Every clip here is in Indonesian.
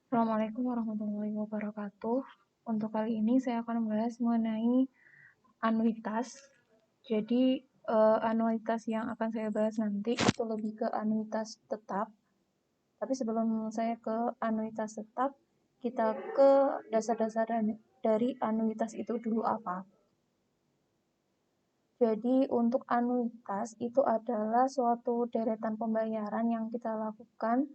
Assalamualaikum warahmatullahi wabarakatuh. Untuk kali ini saya akan membahas mengenai anuitas. Jadi, anuitas yang akan saya bahas nanti itu lebih ke anuitas tetap. Tapi sebelum saya ke anuitas tetap, kita ke dasar-dasar dari anuitas itu dulu apa. Jadi, untuk anuitas itu adalah suatu deretan pembayaran yang kita lakukan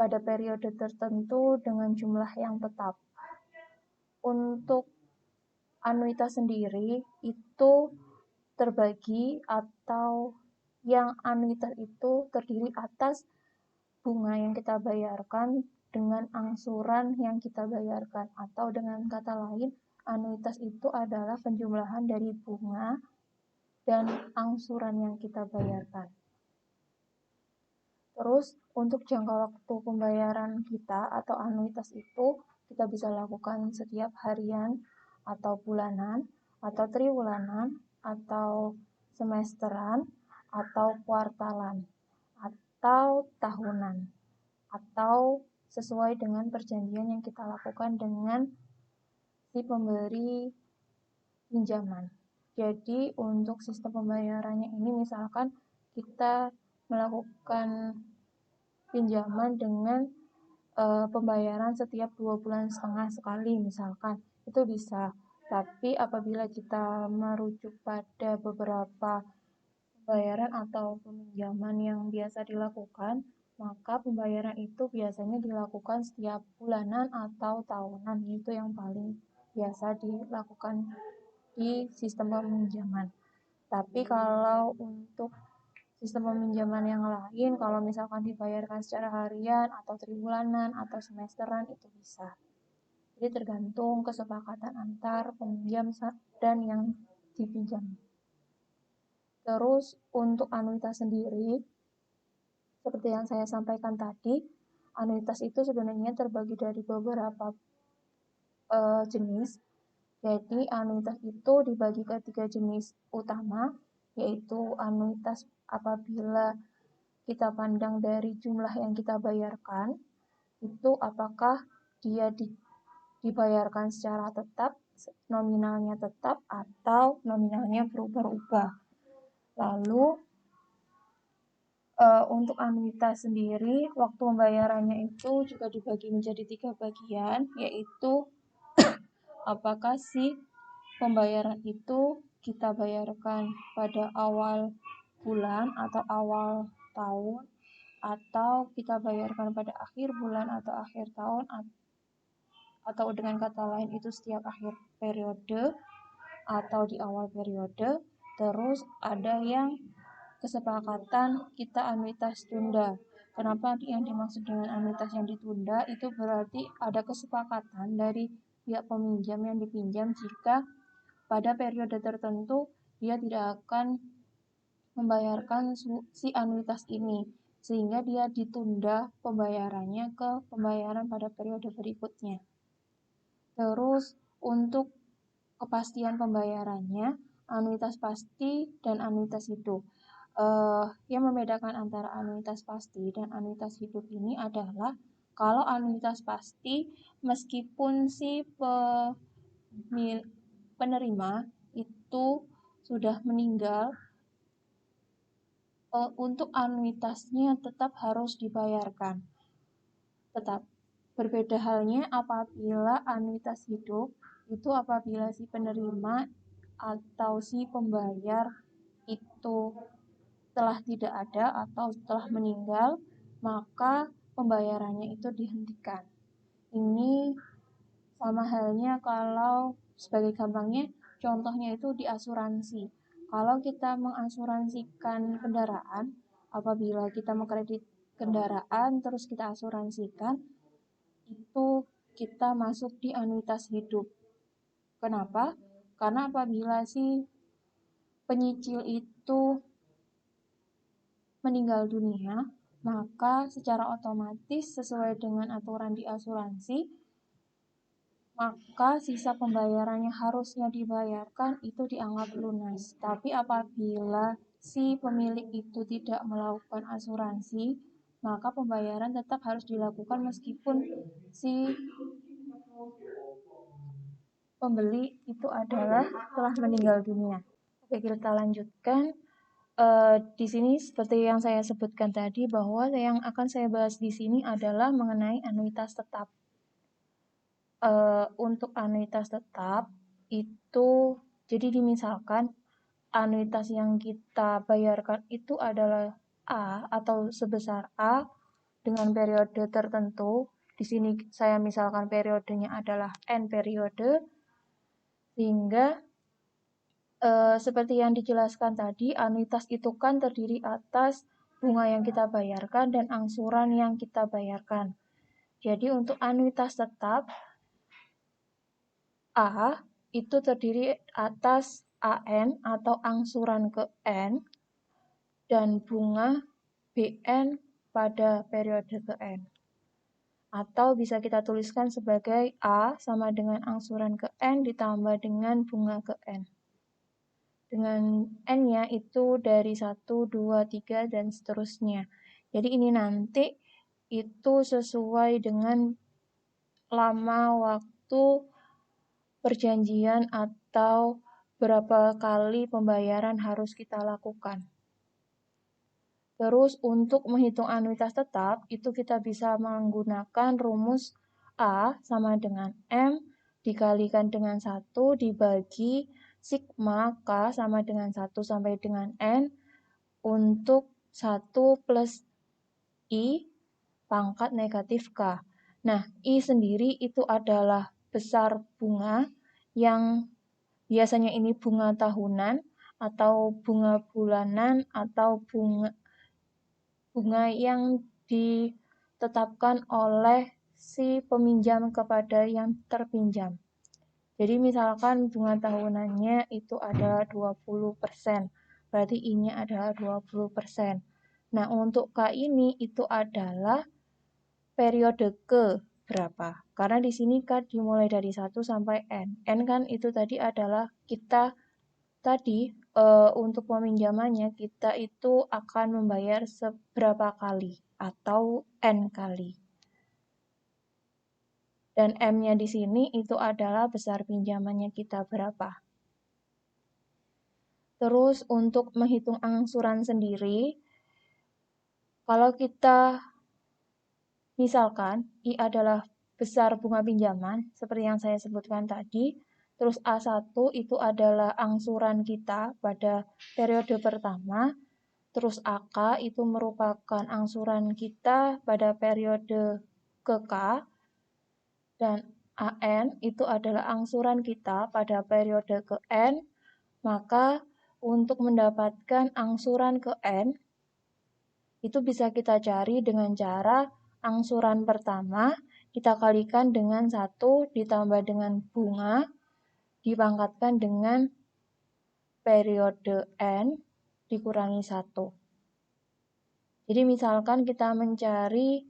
pada periode tertentu dengan jumlah yang tetap. Untuk anuitas sendiri itu terbagi atau yang anuitas itu terdiri atas bunga yang kita bayarkan dengan angsuran yang kita bayarkan, atau dengan kata lain anuitas itu adalah penjumlahan dari bunga dan angsuran yang kita bayarkan. Terus untuk jangka waktu pembayaran kita atau anuitas itu kita bisa lakukan setiap harian atau bulanan atau triwulanan atau semesteran atau kuartalan atau tahunan atau sesuai dengan perjanjian yang kita lakukan dengan si pemberi pinjaman. Jadi untuk sistem pembayarannya ini misalkan kita melakukan pinjaman dengan pembayaran setiap 2,5 bulan sekali misalkan, itu bisa. Tapi apabila kita merujuk pada beberapa pembayaran atau peminjaman yang biasa dilakukan, maka pembayaran itu biasanya dilakukan setiap bulanan atau tahunan. Itu yang paling biasa dilakukan di sistem peminjaman. Tapi kalau untuk sistem peminjaman yang lain, kalau misalkan dibayarkan secara harian atau triwulanan atau semesteran, itu bisa. Jadi tergantung kesepakatan antar peminjam dan yang dipinjam. Terus untuk anuitas sendiri, seperti yang saya sampaikan tadi, anuitas itu sebenarnya terbagi dari beberapa jenis. Jadi anuitas itu dibagi ke 3 jenis utama, yaitu anuitas apabila kita pandang dari jumlah yang kita bayarkan, itu apakah dia dibayarkan secara tetap, nominalnya tetap, atau nominalnya berubah-ubah. Lalu untuk anuitas sendiri, waktu pembayarannya itu juga dibagi menjadi 3 bagian, yaitu apakah si pembayaran itu kita bayarkan pada awal bulan atau awal tahun, atau kita bayarkan pada akhir bulan atau akhir tahun, atau dengan kata lain itu setiap akhir periode atau di awal periode. Terus ada yang kesepakatan kita anuitas tunda. Kenapa yang dimaksud dengan anuitas yang ditunda? Itu berarti ada kesepakatan dari pihak peminjam yang dipinjam jika pada periode tertentu dia tidak akan membayarkan si anuitas ini, sehingga dia ditunda pembayarannya ke pembayaran pada periode berikutnya. Terus untuk kepastian pembayarannya, anuitas pasti dan anuitas hidup. Yang membedakan antara anuitas pasti dan anuitas hidup ini adalah kalau anuitas pasti, meskipun si penerima itu sudah meninggal, untuk anuitasnya tetap harus dibayarkan. Tetap berbeda halnya apabila anuitas hidup, itu apabila si penerima atau si pembayar itu telah tidak ada atau telah meninggal, maka pembayarannya itu dihentikan. Ini sama halnya kalau sebagai gampangnya, contohnya itu di asuransi. Kalau kita mengasuransikan kendaraan, apabila kita mengkredit kendaraan terus kita asuransikan, itu kita masuk di anuitas hidup. Kenapa? Karena apabila si penyicil itu meninggal dunia, maka secara otomatis sesuai dengan aturan di asuransi, maka sisa pembayarannya harusnya dibayarkan itu dianggap lunas. Tapi apabila si pemilik itu tidak melakukan asuransi, maka pembayaran tetap harus dilakukan meskipun si pembeli itu adalah telah meninggal dunia. Oke, kita lanjutkan. Di sini seperti yang saya sebutkan tadi bahwa yang akan saya bahas di sini adalah mengenai anuitas tetap. Untuk anuitas tetap itu jadi dimisalkan anuitas yang kita bayarkan itu adalah A atau sebesar A dengan periode tertentu. Di sini saya misalkan periodenya adalah N periode, sehingga seperti yang dijelaskan tadi, anuitas itu kan terdiri atas bunga yang kita bayarkan dan angsuran yang kita bayarkan. Jadi untuk anuitas tetap A itu terdiri atas AN atau angsuran ke N dan bunga BN pada periode ke N. Atau bisa kita tuliskan sebagai A sama dengan angsuran ke N ditambah dengan bunga ke N. Dengan N-nya itu dari 1, 2, 3, dan seterusnya. Jadi ini nanti itu sesuai dengan lama waktu perjanjian atau berapa kali pembayaran harus kita lakukan. Terus untuk menghitung anuitas tetap, itu kita bisa menggunakan rumus A sama dengan M dikalikan dengan 1 dibagi sigma K sama dengan 1 sampai dengan N untuk 1 plus I pangkat negatif K. Nah, I sendiri itu adalah besar bunga yang biasanya ini bunga tahunan atau bunga bulanan atau bunga yang ditetapkan oleh si peminjam kepada yang terpinjam. Jadi misalkan bunga tahunannya itu adalah 20%, berarti I-nya adalah 20%. Nah, untuk K ini itu adalah periode ke berapa? Karena di sini K dimulai dari 1 sampai N. N kan itu tadi adalah kita tadi untuk peminjamannya kita itu akan membayar seberapa kali atau N kali. Dan M-nya di sini itu adalah besar pinjamannya kita berapa. Terus untuk menghitung angsuran sendiri, kalau kita misalkan I adalah besar bunga pinjaman, seperti yang saya sebutkan tadi, terus A1 itu adalah angsuran kita pada periode pertama, terus AK itu merupakan angsuran kita pada periode ke K, dan AN itu adalah angsuran kita pada periode ke N, maka untuk mendapatkan angsuran ke N, itu bisa kita cari dengan cara angsuran pertama kita kalikan dengan 1 ditambah dengan bunga dipangkatkan dengan periode N dikurangi 1. Jadi misalkan kita mencari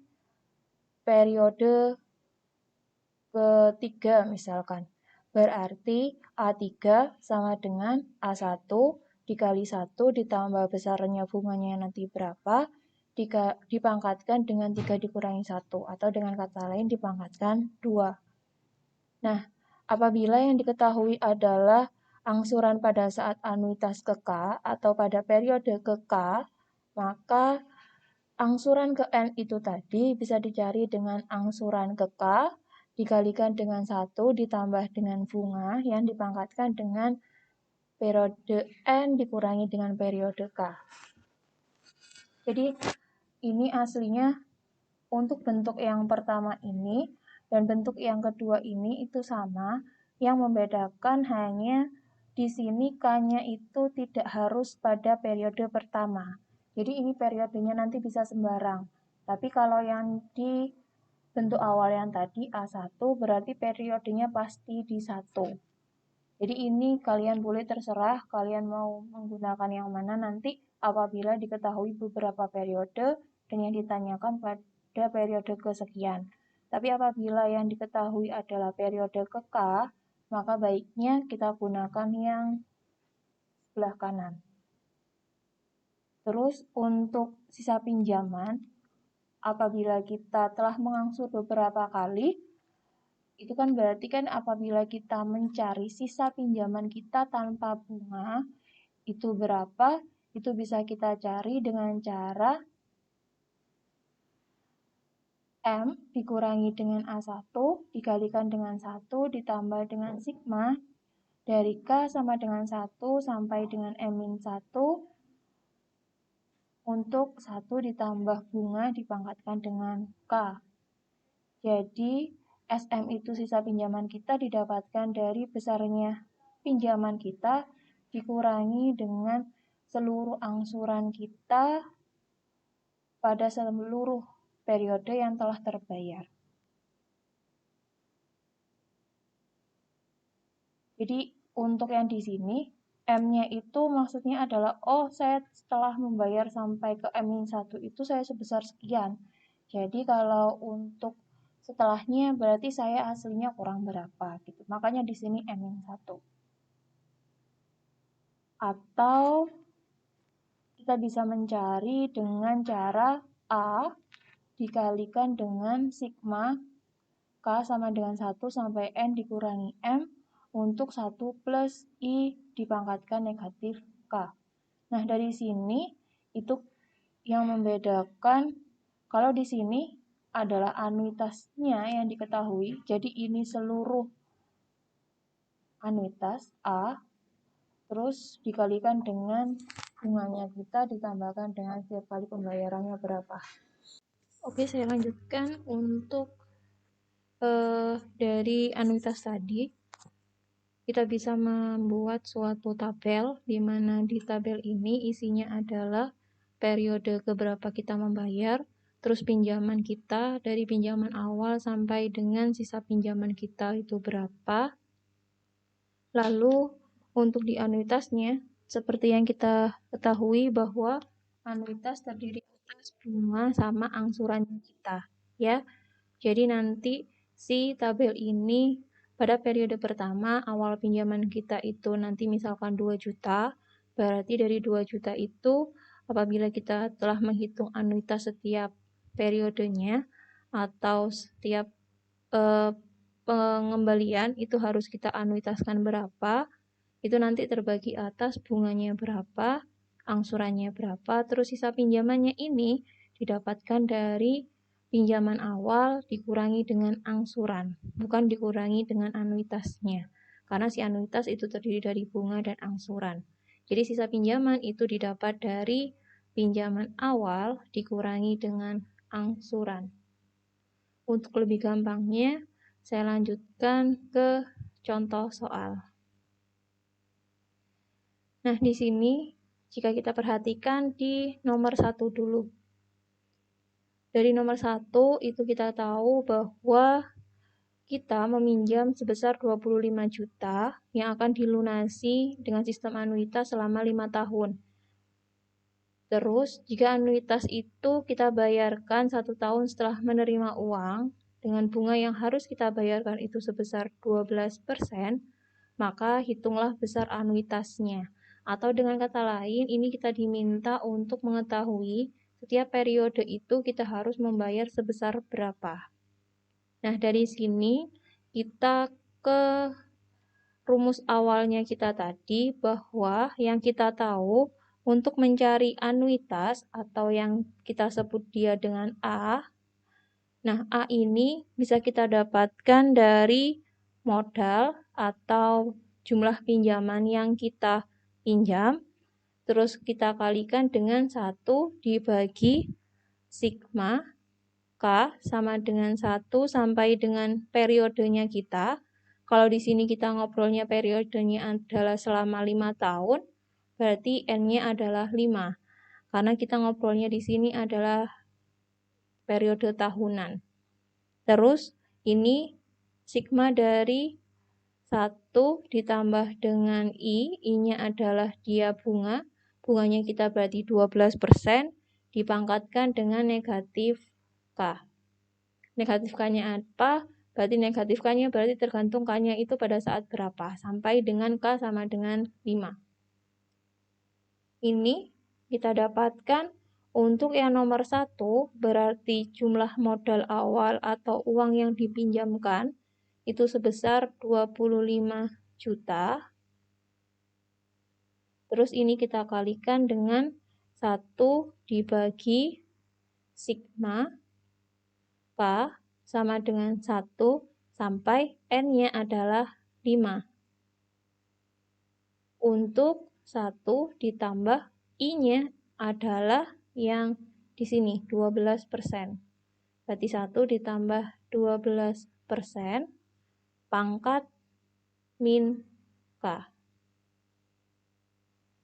periode ketiga misalkan. Berarti A3 sama dengan A1 dikali 1 ditambah besarnya bunganya nanti berapa, dipangkatkan dengan 3 dikurangi 1, atau dengan kata lain dipangkatkan 2. Nah, apabila yang diketahui adalah angsuran pada saat anuitas ke K atau pada periode ke K, maka angsuran ke N itu tadi bisa dicari dengan angsuran ke K dikalikan dengan 1 ditambah dengan bunga yang dipangkatkan dengan periode N dikurangi dengan periode K. Jadi ini aslinya untuk bentuk yang pertama ini dan bentuk yang kedua ini itu sama, yang membedakan hanya di sini K-nya itu tidak harus pada periode pertama. Jadi ini periodenya nanti bisa sembarang. Tapi kalau yang di bentuk awal yang tadi A1 berarti periodenya pasti di 1. Jadi ini kalian boleh terserah kalian mau menggunakan yang mana nanti apabila diketahui beberapa periode dan yang ditanyakan pada periode kesekian. Tapi apabila yang diketahui adalah periode ke K, maka baiknya kita gunakan yang sebelah kanan. Terus untuk sisa pinjaman, apabila kita telah mengangsur beberapa kali, itu kan berarti kan apabila kita mencari sisa pinjaman kita tanpa bunga, itu berapa? Itu bisa kita cari dengan cara M dikurangi dengan A1 dikalikan dengan 1 ditambah dengan sigma dari K sama dengan 1 sampai dengan M-1 untuk 1 ditambah bunga dipangkatkan dengan K. Jadi SM itu sisa pinjaman kita didapatkan dari besarnya pinjaman kita dikurangi dengan seluruh angsuran kita pada seluruh periode yang telah terbayar. Jadi untuk yang di sini, M-nya itu maksudnya adalah, oh saya setelah membayar sampai ke M-1 itu saya sebesar sekian. Jadi kalau untuk setelahnya berarti saya aslinya kurang berapa gitu. Makanya di sini M-1. Atau kita bisa mencari dengan cara A dikalikan dengan sigma K sama dengan 1 sampai N dikurangi M untuk 1 plus I dipangkatkan negatif K. Nah, dari sini itu yang membedakan kalau di sini adalah anuitasnya yang diketahui. Jadi ini seluruh anuitas A terus dikalikan dengan bunganya kita ditambahkan dengan setiap kali pembayarannya berapa. Oke, saya lanjutkan untuk dari anuitas tadi, kita bisa membuat suatu tabel, di mana di tabel ini isinya adalah periode keberapa kita membayar, terus pinjaman kita dari pinjaman awal sampai dengan sisa pinjaman kita itu berapa. Lalu untuk di anuitasnya, seperti yang kita ketahui bahwa anuitas terdiri atas bunga sama angsurannya kita, ya. Jadi nanti si tabel ini pada periode pertama awal pinjaman kita itu nanti misalkan 2 juta, berarti dari 2 juta itu apabila kita telah menghitung anuitas setiap periodenya atau setiap pengembalian itu harus kita anuitaskan berapa, itu nanti terbagi atas bunganya berapa, angsurannya berapa, terus sisa pinjamannya ini didapatkan dari pinjaman awal dikurangi dengan angsuran, bukan dikurangi dengan anuitasnya. Karena si anuitas itu terdiri dari bunga dan angsuran. Jadi sisa pinjaman itu didapat dari pinjaman awal dikurangi dengan angsuran. Untuk lebih gampangnya, saya lanjutkan ke contoh soal. Nah, di sini jika kita perhatikan di nomor 1 dulu. Dari nomor 1 itu kita tahu bahwa kita meminjam sebesar 25 juta yang akan dilunasi dengan sistem anuitas selama 5 tahun. Terus, jika anuitas itu kita bayarkan 1 tahun setelah menerima uang, dengan bunga yang harus kita bayarkan itu sebesar 12%, maka hitunglah besar anuitasnya. Atau dengan kata lain, ini kita diminta untuk mengetahui setiap periode itu kita harus membayar sebesar berapa. Nah, dari sini kita ke rumus awalnya kita tadi bahwa yang kita tahu untuk mencari anuitas atau yang kita sebut dia dengan A. Nah, A ini bisa kita dapatkan dari modal atau jumlah pinjaman yang kita pinjam, terus kita kalikan dengan 1 dibagi sigma K sama dengan 1 sampai dengan periodenya kita. Kalau di sini kita ngobrolnya periodenya adalah selama 5 tahun, berarti N-nya adalah 5. Karena kita ngobrolnya di sini adalah periode tahunan. Terus ini sigma dari 1 ditambah dengan I-nya adalah dia bunga. Bunganya kita berarti 12%, dipangkatkan dengan negatif K. Negatif K-nya apa? Berarti negatif K-nya berarti tergantung K-nya itu pada saat berapa. Sampai dengan K sama dengan 5. Ini kita dapatkan Untuk yang nomor 1, berarti jumlah modal awal atau uang yang dipinjamkan itu sebesar 25 juta. Terus ini kita kalikan dengan 1 dibagi sigma K sama dengan 1 sampai N-nya adalah 5. Untuk 1 ditambah I-nya adalah yang di sini 12%. Berarti 1 ditambah 12% pangkat min K.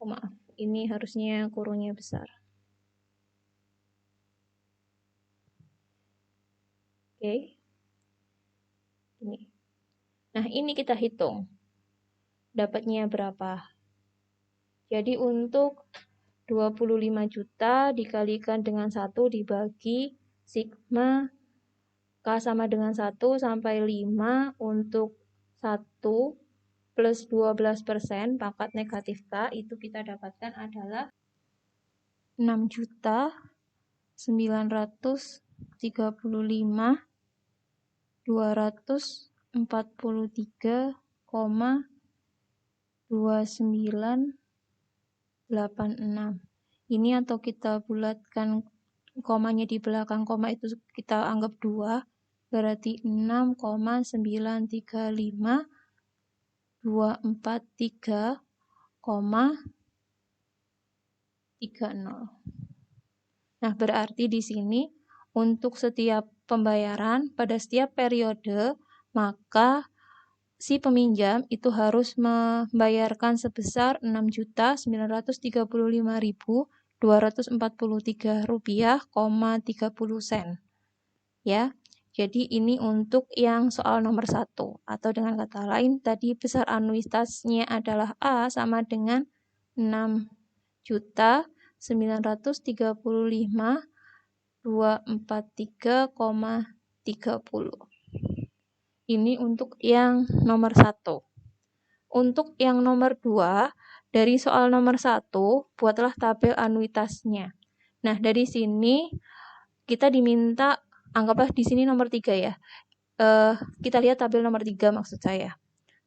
Oh, maaf, ini harusnya kurungnya besar. Oke. Ini. Nah, ini kita hitung. Dapatnya berapa? Jadi untuk 25 juta dikalikan dengan 1 dibagi sigma K sama dengan 1 sampai 5 untuk 1 plus 12% pangkat negatif K itu kita dapatkan adalah 6.943.243,2986. Ini atau kita bulatkan komanya di belakang koma itu kita anggap 2, berarti 6,935.243,30. Nah, berarti di sini untuk setiap pembayaran pada setiap periode, maka si peminjam itu harus membayarkan sebesar Rp6.935.243,30. Ya. Jadi ini untuk yang soal nomor 1. Atau dengan kata lain, tadi besar anuitasnya adalah A sama dengan 6.935.243,30. Ini untuk yang nomor 1. Untuk yang nomor 2, dari soal nomor 1, buatlah tabel anuitasnya. Nah, dari sini kita diminta, anggaplah di sini nomor 3 ya. Kita lihat tabel nomor 3 maksud saya.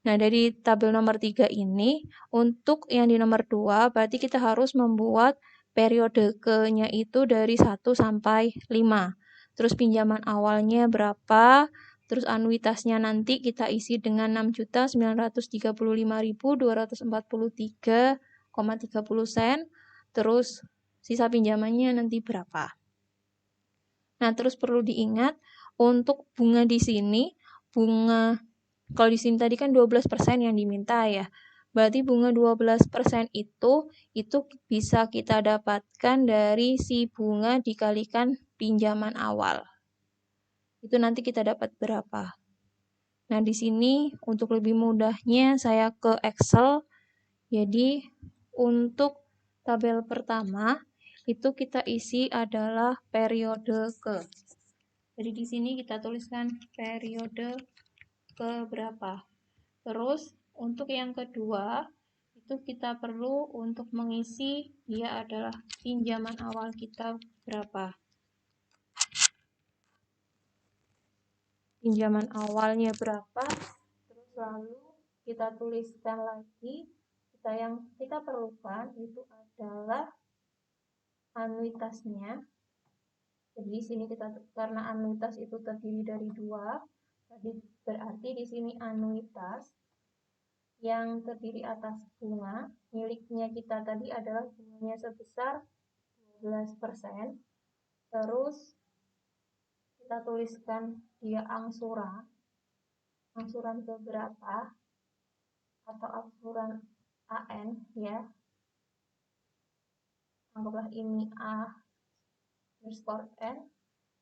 Nah, dari tabel nomor 3 ini, untuk yang di nomor 2, berarti kita harus membuat periode ke-nya itu dari 1 sampai 5. Terus pinjaman awalnya berapa, terus anuitasnya nanti kita isi dengan 6.935.243,30 terus sisa pinjamannya nanti berapa. Nah, terus perlu diingat, untuk bunga di sini, bunga, kalau di sini tadi kan 12% yang diminta ya. Berarti bunga 12% itu bisa kita dapatkan dari si bunga dikalikan pinjaman awal. Itu nanti kita dapat berapa. Nah, di sini untuk lebih mudahnya saya ke Excel. Jadi, untuk tabel pertama, itu kita isi adalah periode ke. Jadi di sini kita tuliskan periode ke berapa. Terus untuk yang kedua, itu kita perlu untuk mengisi dia adalah pinjaman awal kita berapa. Pinjaman awalnya berapa, terus lalu kita tuliskan lagi yang kita perlukan itu adalah anuitasnya. Jadi di sini kita, karena anuitas itu terdiri dari 2, berarti di sini anuitas yang terdiri atas bunga miliknya kita tadi adalah bunganya sebesar 12%. Terus kita tuliskan dia angsuran ke berapa atau angsuran AN ya. Anggaplah ini A underscore N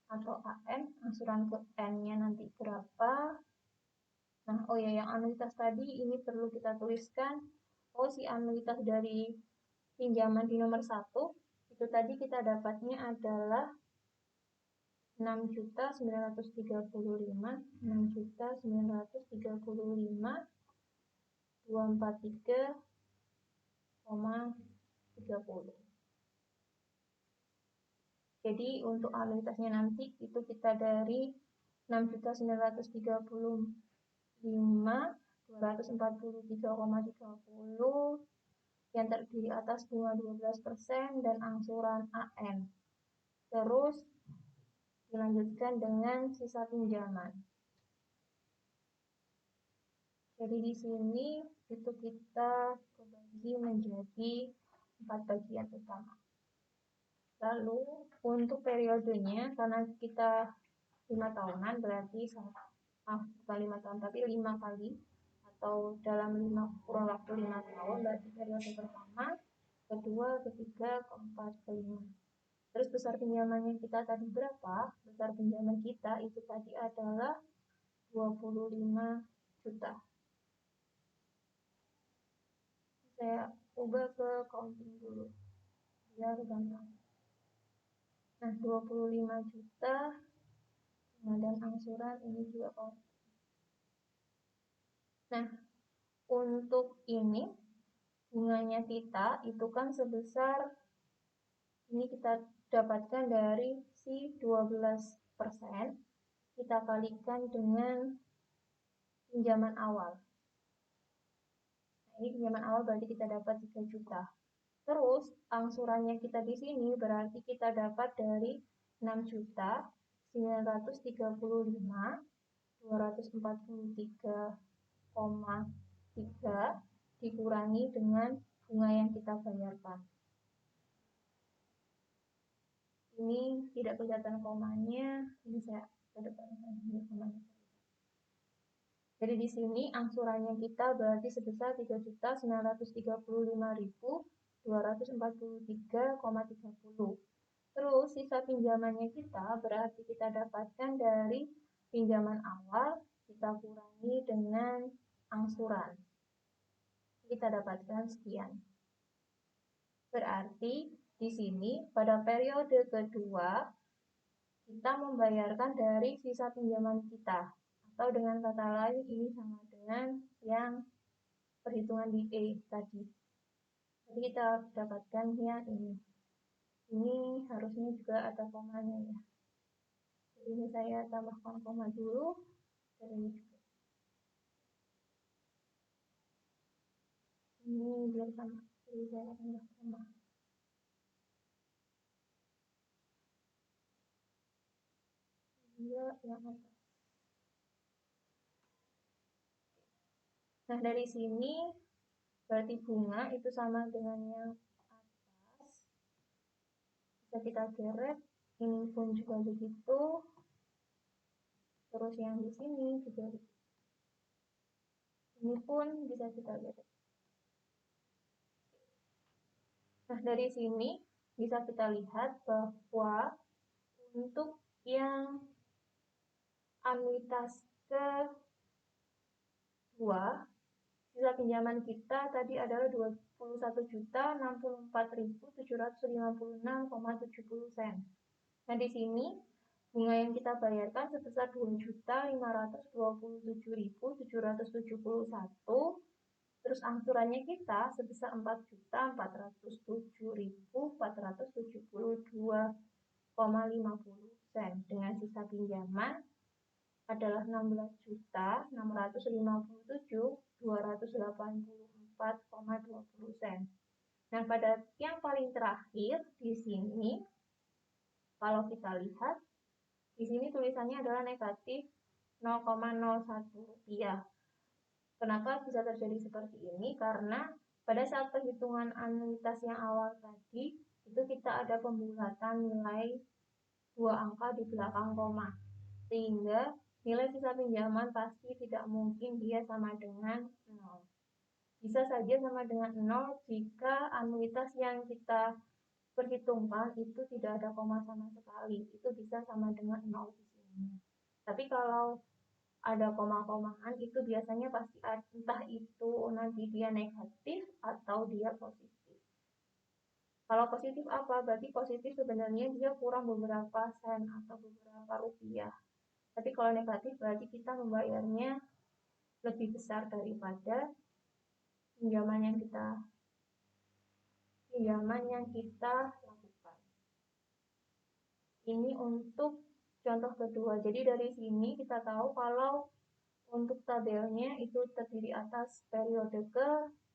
atau AN, angsuran ke N-nya nanti berapa. Nah, oh ya, yang anuitas tadi ini perlu kita tuliskan. Oh, si anuitas dari pinjaman di nomor 1, itu tadi kita dapatnya adalah 6.935.243,30. Jadi untuk anuitasnya nanti itu kita dari 6.935.243,30 yang terdiri atas bunga 12% dan angsuran AN. Terus dilanjutkan dengan sisa pinjaman. Jadi di sini itu kita bagi menjadi 4 bagian utama. Lalu untuk periodenya, karena kita 5 tahunan, berarti bukan 5 tahun tapi 5 kali, atau dalam kurun waktu 5 tahun, berarti periode pertama, kedua, ketiga, keempat, kelima. Terus besar pinjamannya kita tadi berapa? Besar pinjaman kita itu tadi adalah 25 juta. Saya ubah ke counting dulu biar gampang. Nah, 25 juta dan angsuran ini juga counting. Nah, untuk ini bunganya kita itu kan sebesar ini kita dapatkan dari si 12%, kita kalikan dengan pinjaman awal. Nah, ini pinjaman awal berarti kita dapat 3 juta. Terus angsurannya kita di sini berarti kita dapat dari 6.935.243,3 dikurangi dengan bunga yang kita bayarkan. Ini tidak kelihatan komanya, ini saya kedepankan ini komanya. Jadi di sini angsurannya kita berarti sebesar 3.935.243,30. Terus sisa pinjamannya kita berarti kita dapatkan dari pinjaman awal kita kurangi dengan angsuran. Kita dapatkan sekian. Berarti di sini pada periode kedua kita membayarkan dari sisa pinjaman kita. Atau dengan kata lain ini sama dengan yang perhitungan di E tadi. Jadi kita dapatkan yang ini. Ini harusnya juga ada komanya ya. Jadi ini saya tambahkan koma dulu. Dan ini juga. Ini biar sama. Jadi saya tambah koma. Juga yang atas. Nah dari sini berarti bunga itu sama dengan yang atas. Bisa kita geret. Ini pun juga begitu. Terus yang di sini juga begitu. Ini pun bisa kita lihat. Nah, dari sini bisa kita lihat bahwa untuk yang anuitas kedua, sisa pinjaman kita tadi adalah 21.064.756,70 sen. Nah, di sini bunga yang kita bayarkan sebesar 2.527.771. Terus angsurannya kita sebesar 4.407.472,50 sen. Dengan sisa pinjaman adalah 16.657.284,20 sen. Nah, pada yang paling terakhir di sini kalau kita lihat di sini tulisannya adalah negatif 0,01 rupiah. Kenapa bisa terjadi seperti ini? Karena pada saat perhitungan anuitas yang awal tadi, itu kita ada pembulatan nilai 2 angka di belakang koma. Sehingga nilai sisa pinjaman pasti tidak mungkin dia sama dengan 0. Bisa saja sama dengan 0 jika anuitas yang kita perhitungkan itu tidak ada koma sama sekali. Itu bisa sama dengan 0 di sini. Tapi kalau ada koma-komaan itu biasanya pasti entah itu nanti dia negatif atau dia positif. Kalau positif apa? Berarti positif sebenarnya dia kurang beberapa sen atau beberapa rupiah. Tapi kalau negatif berarti kita membayarnya lebih besar daripada pinjaman yang kita lakukan. Ini untuk contoh kedua. Jadi dari sini kita tahu kalau untuk tabelnya itu terdiri atas periode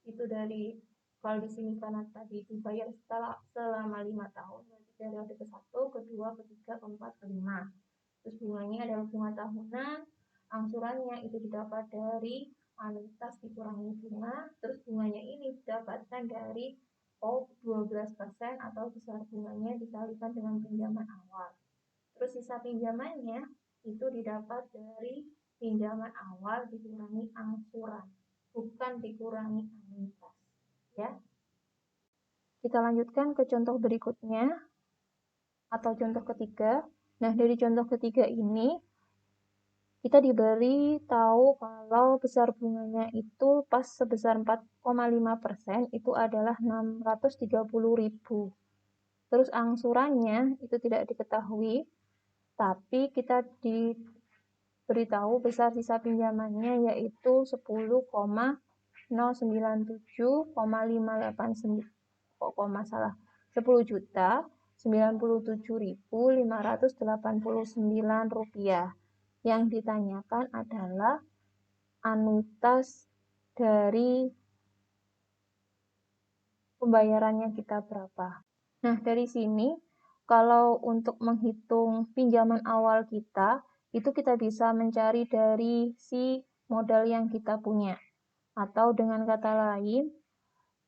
itu dari, kalau di sini karena tadi dibayar selama 5 tahun, berarti periode ke-1, kedua, ketiga, keempat, kelima. Terus bunganya adalah bunga tahunan, angsurannya itu didapat dari anuitas dikurangi bunga, terus bunganya ini didapatkan dari 12% atau besar bunganya dikalikan dengan pinjaman awal. Terus sisa pinjamannya itu didapat dari pinjaman awal dikurangi angsuran, bukan dikurangi anuitas. Ya. Kita lanjutkan ke contoh berikutnya atau contoh ketiga. Nah, dari contoh ketiga ini kita diberi tahu kalau besar bunganya itu pas sebesar 4,5% itu adalah 630.000. Terus angsurannya itu tidak diketahui, tapi kita diberitahu besar sisa pinjamannya yaitu 10,979,589 rupiah. Yang ditanyakan adalah anuitas dari pembayarannya kita berapa. Nah, dari sini kalau untuk menghitung pinjaman awal kita, itu kita bisa mencari dari si modal yang kita punya. Atau dengan kata lain,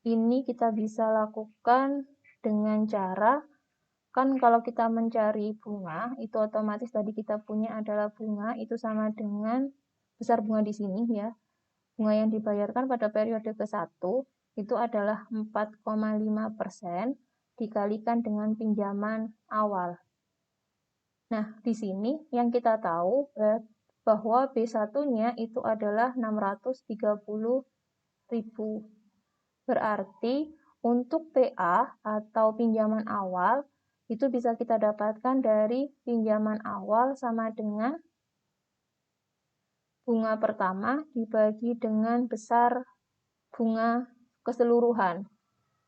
ini kita bisa lakukan dengan cara, kan kalau kita mencari bunga, itu otomatis tadi kita punya adalah bunga, itu sama dengan besar bunga di sini ya. Bunga yang dibayarkan pada periode ke-1 itu adalah 4,5% dikalikan dengan pinjaman awal. Nah, di sini yang kita tahu bahwa B1-nya itu adalah 630.000. Berarti untuk PA atau pinjaman awal itu bisa kita dapatkan dari pinjaman awal sama dengan bunga pertama dibagi dengan besar bunga keseluruhan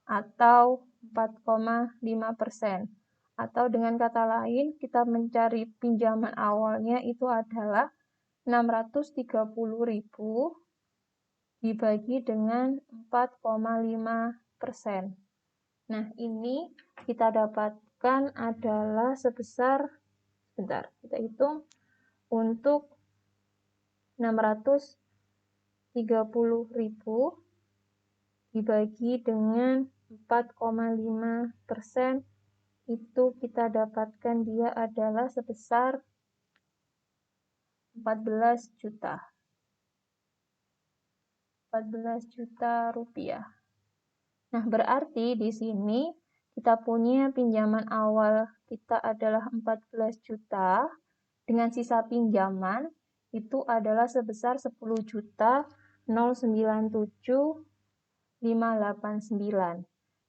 atau 4,5%. Atau dengan kata lain, kita mencari pinjaman awalnya itu adalah 630.000 dibagi dengan 4,5%. Nah, ini kita dapatkan adalah sebesar, sebentar, kita hitung, untuk 630.000 dibagi dengan 4,5%, itu kita dapatkan dia adalah sebesar 14 juta. 14 juta rupiah. Nah, berarti di sini kita punya pinjaman awal kita adalah 14 juta dengan sisa pinjaman itu adalah sebesar 10.097.589.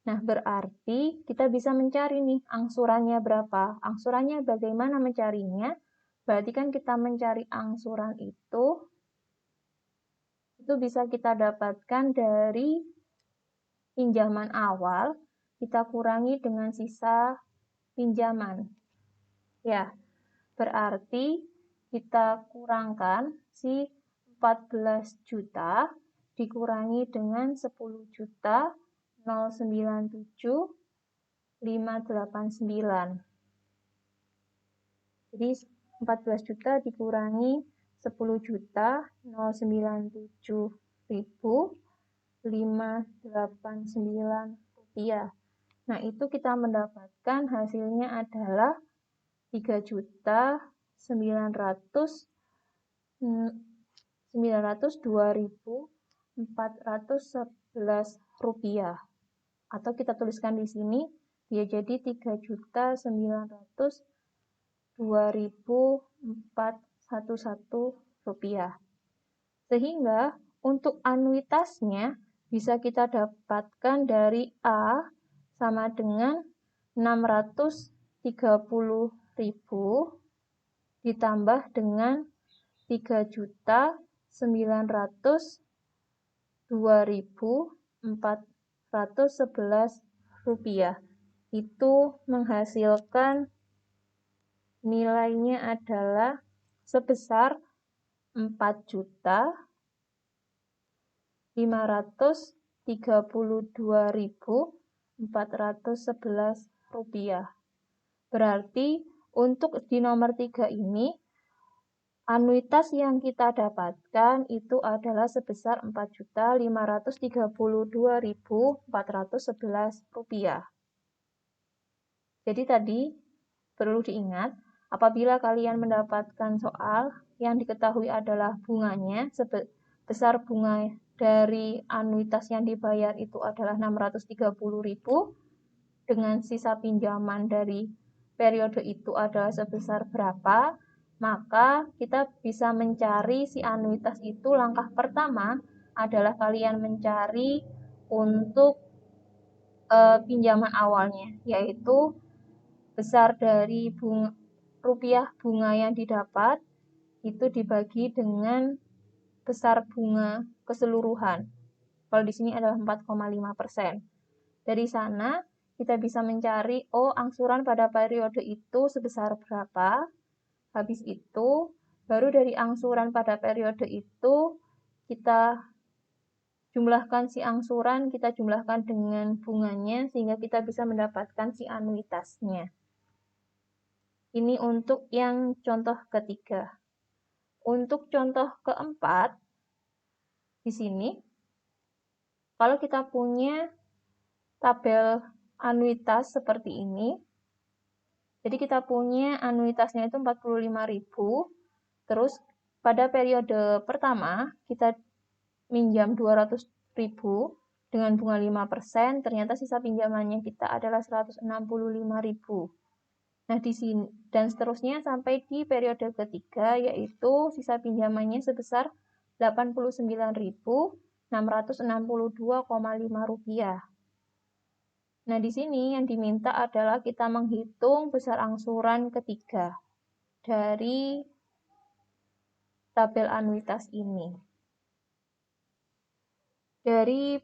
Nah, berarti kita bisa mencari nih angsurannya berapa. Angsurannya bagaimana mencarinya? Berarti kan kita mencari angsuran itu bisa kita dapatkan dari pinjaman awal, kita kurangi dengan sisa pinjaman. Ya, berarti kita kurangkan si 14 juta dikurangi dengan 10.097.589. Jadi 14 juta dikurangi 10 juta 097.589 rupiah. Nah, itu kita mendapatkan hasilnya adalah 3.902.411 rupiah. Atau kita tuliskan di sini, dia jadi 3.902.411 rupiah. Sehingga untuk anuitasnya bisa kita dapatkan dari A sama dengan 630.000 ditambah dengan 3.902.411 rupiah. Itu menghasilkan nilainya adalah sebesar 4.532.411 rupiah. Berarti untuk di nomor 3 ini, anuitas yang kita dapatkan itu adalah sebesar 4.532.411 rupiah. Jadi tadi perlu diingat, apabila kalian mendapatkan soal yang diketahui adalah bunganya, sebesar bunga dari anuitas yang dibayar itu adalah 630.000, dengan sisa pinjaman dari periode itu adalah sebesar berapa, maka kita bisa mencari si anuitas itu. Langkah pertama adalah kalian mencari untuk pinjaman awalnya, yaitu besar dari rupiah bunga yang didapat itu dibagi dengan besar bunga keseluruhan. Kalau di sini adalah 4,5%. Dari sana kita bisa mencari angsuran pada periode itu sebesar berapa. Habis itu baru dari angsuran pada periode itu kita jumlahkan si angsuran, kita jumlahkan dengan bunganya sehingga kita bisa mendapatkan si anuitasnya. Ini untuk yang contoh ketiga. Untuk contoh keempat, di sini, kalau kita punya tabel anuitas seperti ini, jadi kita punya anuitasnya itu 45.000, terus pada periode pertama kita minjam 200.000 dengan bunga 5%, ternyata sisa pinjamannya kita adalah 165.000. Nah, di sini dan seterusnya sampai di periode ketiga, yaitu sisa pinjamannya sebesar 89.662,5 rupiah. Nah, di sini yang diminta adalah kita menghitung besar angsuran ketiga dari tabel anuitas ini. Dari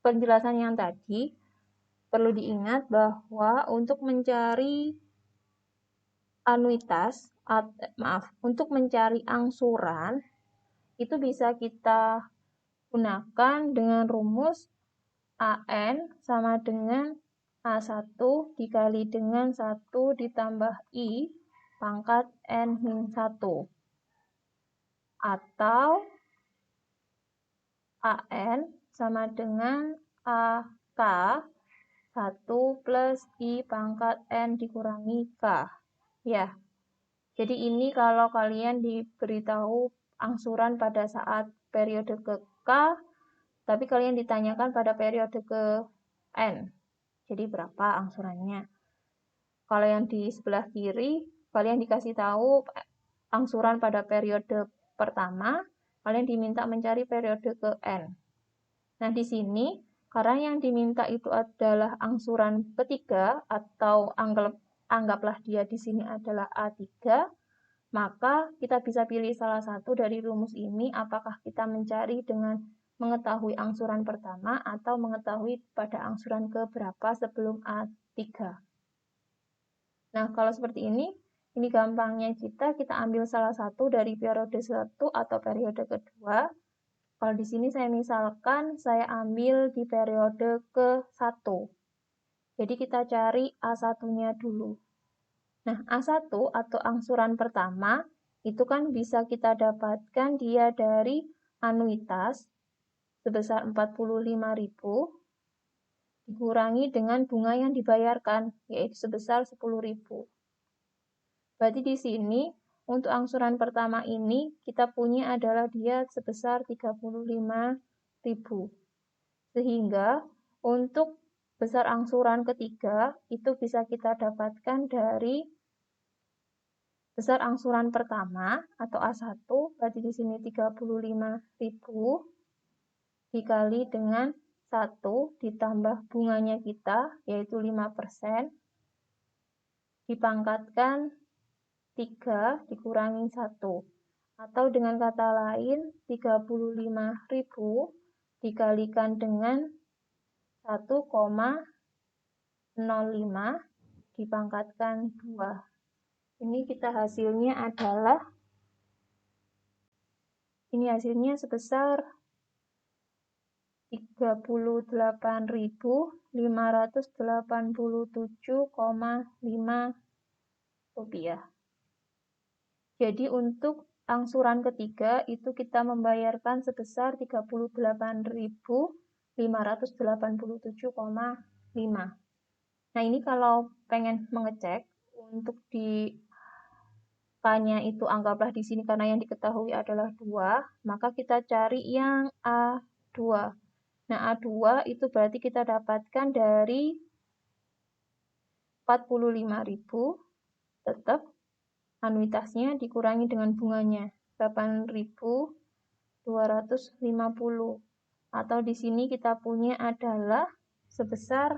penjelasan yang tadi, perlu diingat bahwa untuk mencari anuitas, untuk mencari angsuran, itu bisa kita gunakan dengan rumus AN sama dengan A1 dikali dengan 1 ditambah I pangkat N-1. Atau AN sama dengan AK 1 plus I pangkat N dikurangi K. Ya, jadi ini kalau kalian diberitahu angsuran pada saat periode ke K, tapi kalian ditanyakan pada periode ke N. Jadi berapa angsurannya? Kalau yang di sebelah kiri, kalian dikasih tahu angsuran pada periode pertama, kalian diminta mencari periode ke N. Nah, di sini karena yang diminta itu adalah angsuran ketiga atau anggaplah dia di sini adalah A3, maka kita bisa pilih salah satu dari rumus ini, apakah kita mencari dengan mengetahui angsuran pertama atau mengetahui pada angsuran keberapa sebelum A3. Nah, kalau seperti ini gampangnya kita ambil salah satu dari periode 1 atau periode kedua. Kalau di sini misalkan saya ambil di periode ke-1. Jadi kita cari A1-nya dulu. Nah, A1 atau angsuran pertama itu kan bisa kita dapatkan dia dari anuitas sebesar 45.000 dikurangi dengan bunga yang dibayarkan, yaitu sebesar 10.000. Berarti di sini untuk angsuran pertama ini kita punya adalah dia sebesar 35.000. Sehingga untuk besar angsuran ketiga itu bisa kita dapatkan dari besar angsuran pertama atau A1, berarti di sini 35.000 dikali dengan 1 ditambah bunganya kita, yaitu 5%, dipangkatkan 3 dikurangi 1. Atau dengan kata lain, 35.000 dikalikan dengan 1,05 dipangkatkan 2. Ini hasilnya adalah, ini hasilnya sebesar 38.587,5 rupiah. Jadi untuk angsuran ketiga itu kita membayarkan sebesar 38.587,5. Nah, ini kalau pengen mengecek untuk di K-nya itu anggaplah di sini karena yang diketahui adalah 2, maka kita cari yang A2. Nah, A2 itu berarti kita dapatkan dari 45.000, tetap anuitasnya dikurangi dengan bunganya 8.250, atau di sini kita punya adalah sebesar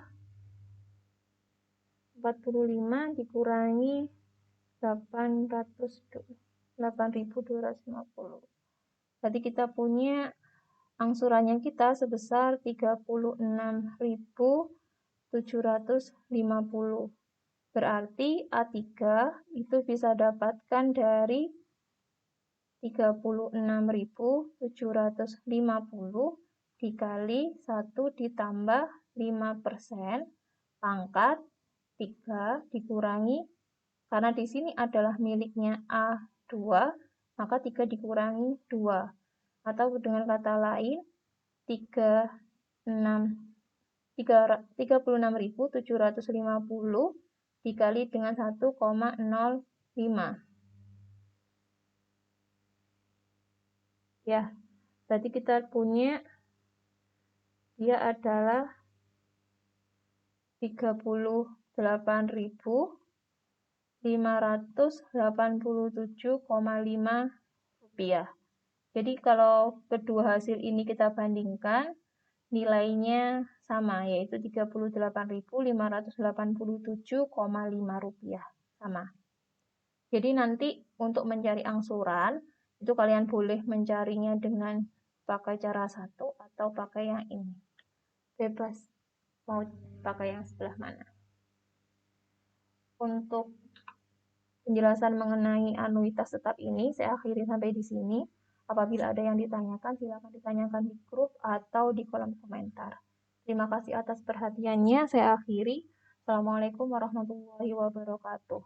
45 dikurangi 8.250. Berarti kita punya angsurannya kita sebesar 36.750. Berarti A3 itu bisa dapatkan dari 36.750 dikali 1 ditambah 5% pangkat 3 dikurangi, karena di sini adalah miliknya A2, maka 3 dikurangi 2. Atau dengan kata lain, 36.750 dikali dengan 1,05. Ya, berarti kita punya dia adalah 38.587,5 rupiah. Jadi kalau kedua hasil ini kita bandingkan, nilainya sama, yaitu 38.587,5 rupiah. Sama. Jadi nanti untuk mencari angsuran, itu kalian boleh mencarinya dengan pakai cara satu atau pakai yang ini. Bebas mau pakai yang sebelah mana. Untuk penjelasan mengenai anuitas tetap ini saya akhiri sampai di sini. Apabila ada yang ditanyakan, silakan ditanyakan di grup atau di kolom komentar. Terima kasih atas perhatiannya. Saya akhiri. Assalamualaikum warahmatullahi wabarakatuh.